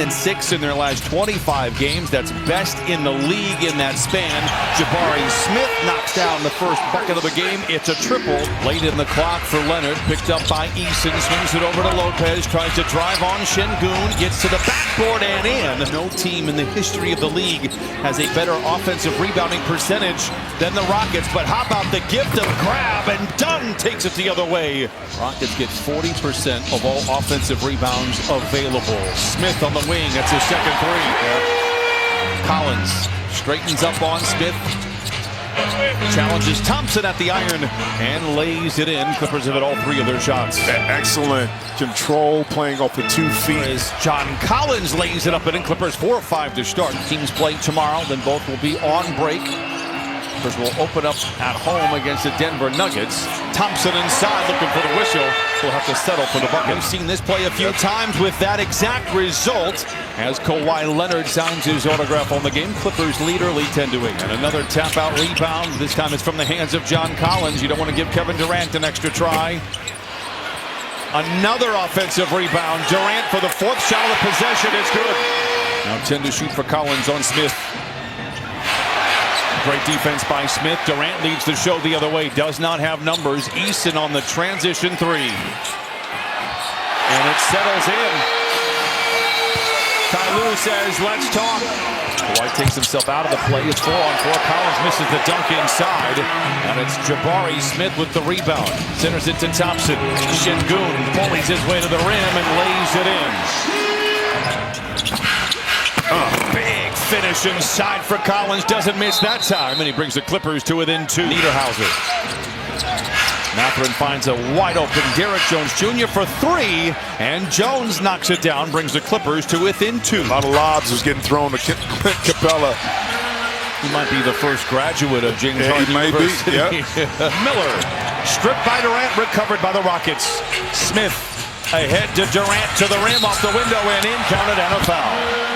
19-6 in their last 25 games. That's best in the league in that span. Jabari Smith knocks down the first bucket of the game. It's a triple late in the clock for Leonard. Picked up by Eason, swings it over to Lopez, tries to drive on Şengün, gets to the backboard and in. No team in the history of the league has a better offensive rebounding percentage than the Rockets, but how about the gift of grab, and Dunn takes it the other way. Rockets get 40% of all offensive rebounds available. Smith on the wing, that's his second three. Collins straightens up on Smith, challenges Thompson at the iron and lays it in. Clippers have hit all three of their shots. Excellent control, playing off the 2 feet. As John Collins lays it up and in. Clippers 4-5 to start. Teams play tomorrow, then both will be on break. Clippers will open up at home against the Denver Nuggets. Thompson inside looking for the whistle. Will have to settle for the bucket. We've seen this play a few times with that exact result as Kawhi Leonard signs his autograph on the game. Clippers lead early 10-8. And another tap out rebound. This time it's from the hands of John Collins. You don't want to give Kevin Durant an extra try. Another offensive rebound. Durant for the fourth shot of the possession. It's good. Now 10 to shoot for Collins on Smith. Great defense by Smith. Durant leads the show the other way. Does not have numbers. Eason on the transition three. And it settles in. Ty Lue says, let's talk. White takes himself out of the play. It's 4-on-4. Collins misses the dunk inside. And it's Jabari Smith with the rebound. Centers it to Thompson. Şengün bullies his way to the rim and lays it in. Big finish inside for Collins. Doesn't miss that time. And he brings the Clippers to within 2. Niederhauser. Alperen finds a wide open Derrick Jones Jr. for 3. And Jones knocks it down. Brings the Clippers to within 2. A lot of lobs was getting thrown to Capella. He might be the first graduate of James Harden University. Miller. Stripped by Durant. Recovered by the Rockets. Smith ahead to Durant to the rim. Off the window and in. Counted and a foul.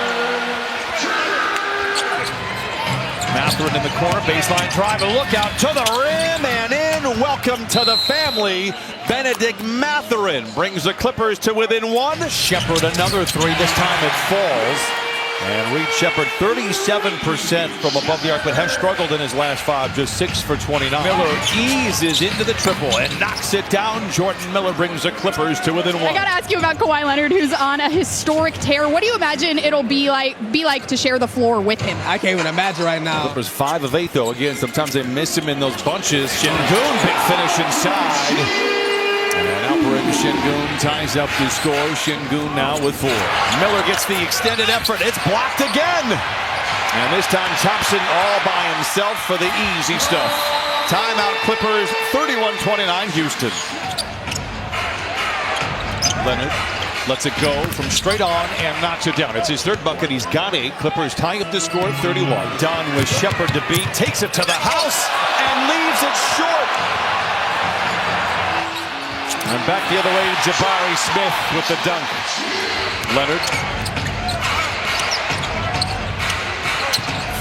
Alperen in the corner, baseline drive, a look out to the rim and in. Welcome to the family. Benedict Alperen brings the Clippers to within 1. Shepard another 3. This time it falls. And Reed Shepard 37% from above the arc, but has struggled in his last 5, just 6 for 29. Miller eases into the triple and knocks it down. Jordan Miller brings the Clippers to within 1. I gotta ask you about Kawhi Leonard, who's on a historic tear. What do you imagine it'll be like to share the floor with him? I can't even imagine right now. Clippers 5 of 8 though. Again, sometimes they miss him in those bunches. Şengün, big finish inside. And Alperen Şengün ties up the score. Şengün now with 4. Miller gets the extended effort. It's blocked again. And this time Thompson all by himself for the easy stuff. Timeout Clippers, 31-29 Houston. Leonard lets it go from straight on and knocks it down. It's his 3rd bucket. He's got 8. Clippers tie up the score at 31. Dunn with Shepard to beat. Takes it to the house and leaves it short. And back the other way to Jabari Smith with the dunk. Leonard.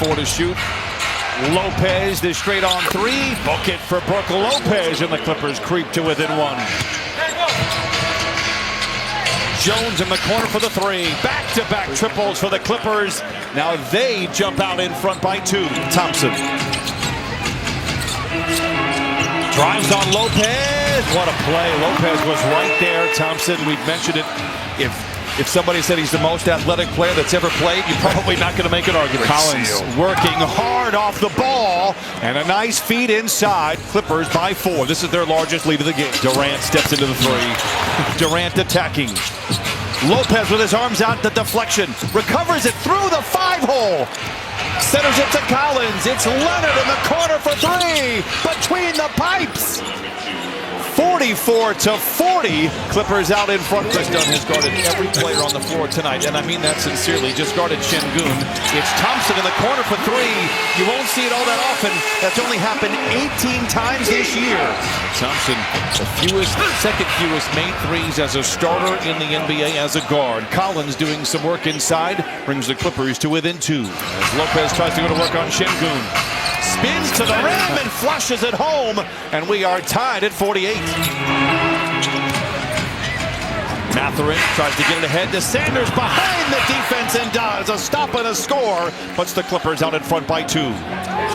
4 to shoot. Lopez, the straight on 3. Book it for Brook Lopez, and the Clippers creep to within 1. Jones in the corner for the 3. Back-to-back triples for the Clippers. Now they jump out in front by 2. Thompson. Drives on Lopez. What a play. Lopez was right there. Thompson, we've mentioned it. If somebody said he's the most athletic player that's ever played, you're probably not going to make an argument. Collins working hard off the ball. And a nice feed inside. Clippers by 4. This is their largest lead of the game. Durant steps into the 3. Durant attacking. Lopez with his arms out, the deflection. Recovers it through the 5-hole. Centers it to Collins. It's Leonard in the corner for 3. Between the pipes. 44-40. Clippers out in front. Chris Dunn has guarded every player on the floor tonight, and I mean that sincerely. Just guarded Şengün. It's Thompson in the corner for 3. You won't see it all that often. That's only happened 18 times this year. Thompson, the second fewest made 3s as a starter in the NBA as a guard. Collins doing some work inside, brings the Clippers to within 2. As Lopez tries to go to work on Şengün. Spins to the rim and flushes it home, and we are tied at 48. Alperen tries to get it ahead to Sanders behind the defense. a stop and a score. Puts the Clippers out in front by 2.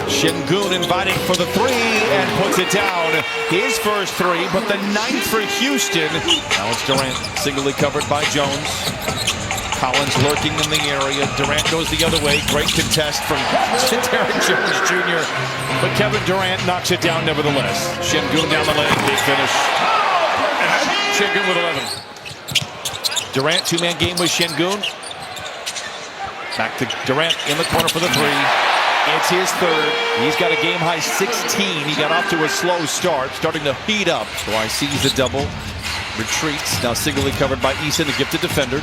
Şengün inviting for the 3 and puts it down. His first 3, but the 9th for Houston. Now it's Durant, singly covered by Jones. Collins lurking in the area. Durant goes the other way. Great contest from Derek Jones Jr. But Kevin Durant knocks it down nevertheless. Şengün down the lane. Big finish. Şengün with 11. Durant, two-man game with Şengün. Back to Durant in the corner for the 3. It's his 3rd. He's got a game-high 16. He got off to a slow start, starting to heat up. Kawhi sees the double. Retreats. Now singly covered by Eason, the gifted defender.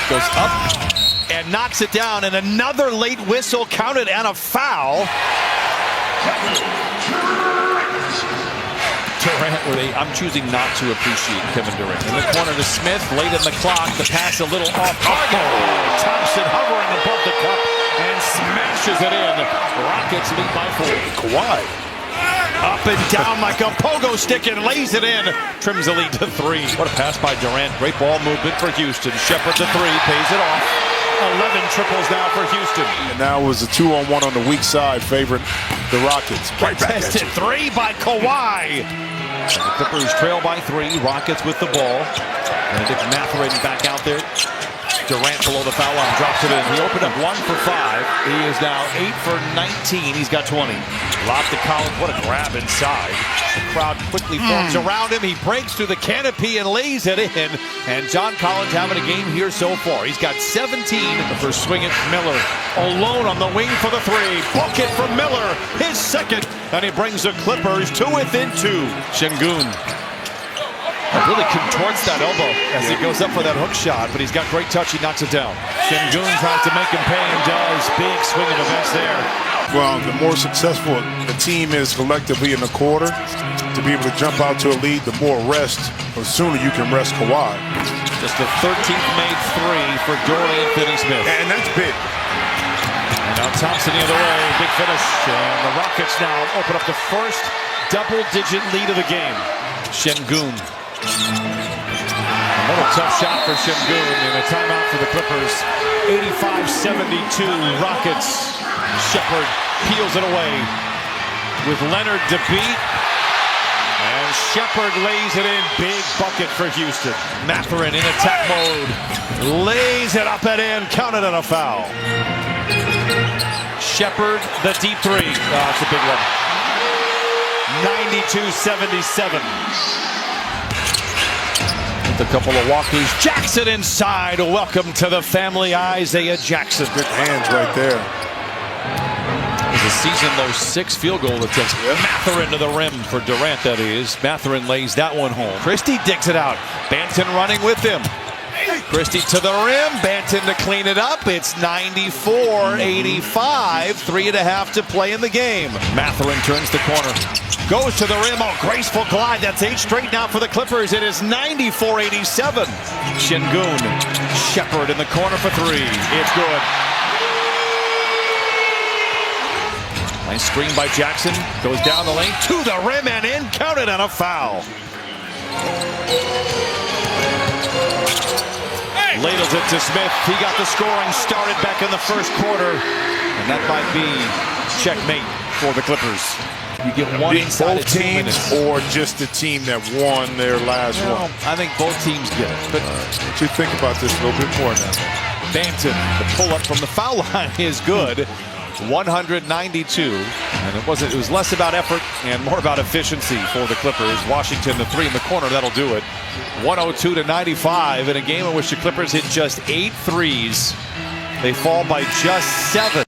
Goes up and knocks it down, and another late whistle counted and a foul. Durant, I'm choosing not to appreciate Kevin Durant. In the corner to Smith, late in the clock, the pass a little off target. Thompson hovering above the cup and smashes it in. Rockets lead by 4. Kawhi up and down like a pogo stick and lays it in. Trims the lead to 3. What a pass by Durant. Great ball movement for Houston. Shepard to 3, pays it off. 11 triples now for Houston. And now it was a 2-on-1 on the weak side, favoring the Rockets. Contested 3 by Kawhi. And the Clippers trail by 3. Rockets with the ball. Benedict Mathurin back out there. Durant below the foul line, drops it in. He opened up 1 for 5. He is now 8 for 19. He's got 20. Lob to Collins. What a grab inside. The crowd quickly forms around him. He breaks through the canopy and lays it in. And John Collins having a game here so far. He's got 17. The first swing at Miller. Alone on the wing for the 3. Bucket for Miller. His 2nd. And he brings the Clippers to within 2. Şengün really contorts that elbow as he goes up for that hook shot, but he's got great touch. He knocks it down. Şengün tries to make him pay and does. Big swing of events there. Well, the more successful the team is collectively in the quarter, to be able to jump out to a lead, the more rest, the sooner you can rest Kawhi. Just the 13th made 3 for Dorian Finney-Smith. And that's big. And now Thompson the other way. Big finish. And the Rockets now open up the first double-digit lead of the game. Şengün. Another tough shot for Şengün, and a timeout for the Clippers. 85-72 Rockets. Shepard peels it away with Leonard to beat. And Shepard lays it in. Big bucket for Houston. Mathurin in attack mode. Lays it up and in. Counted on a foul. Shepard, the deep 3. That's a big one. 92-77. A couple of walkers. Jackson inside. Welcome to the family, Isaiah Jackson. Good hands right there. It was a season-low 6 field goal attempts. Mathurin to the rim for Durant, that is. Mathurin lays that one home. Christie digs it out. Banton running with him. Christie to the rim. Banton to clean it up. It's 94-85. 3.5 to play in the game. Mathurin turns the corner. Goes to the rim. Oh, graceful glide. That's 8 straight now for the Clippers. It is 94-87. Şengün. Shepard in the corner for 3. It's good. Nice screen by Jackson. Goes down the lane to the rim and in. Counted on a foul. Ladles it to Smith. He got the scoring started back in the first quarter. And that might be checkmate for the Clippers. You get one inside both teams or just the team that won their last one? I think both teams get it. But you think about this a little bit more now. Banton, the pull-up from the foul line is good. 192. And it was less about effort and more about efficiency for the Clippers. Washington, the 3 in the corner, that'll do it. 102-95 in a game in which the Clippers hit just 8 threes. They fall by just 7.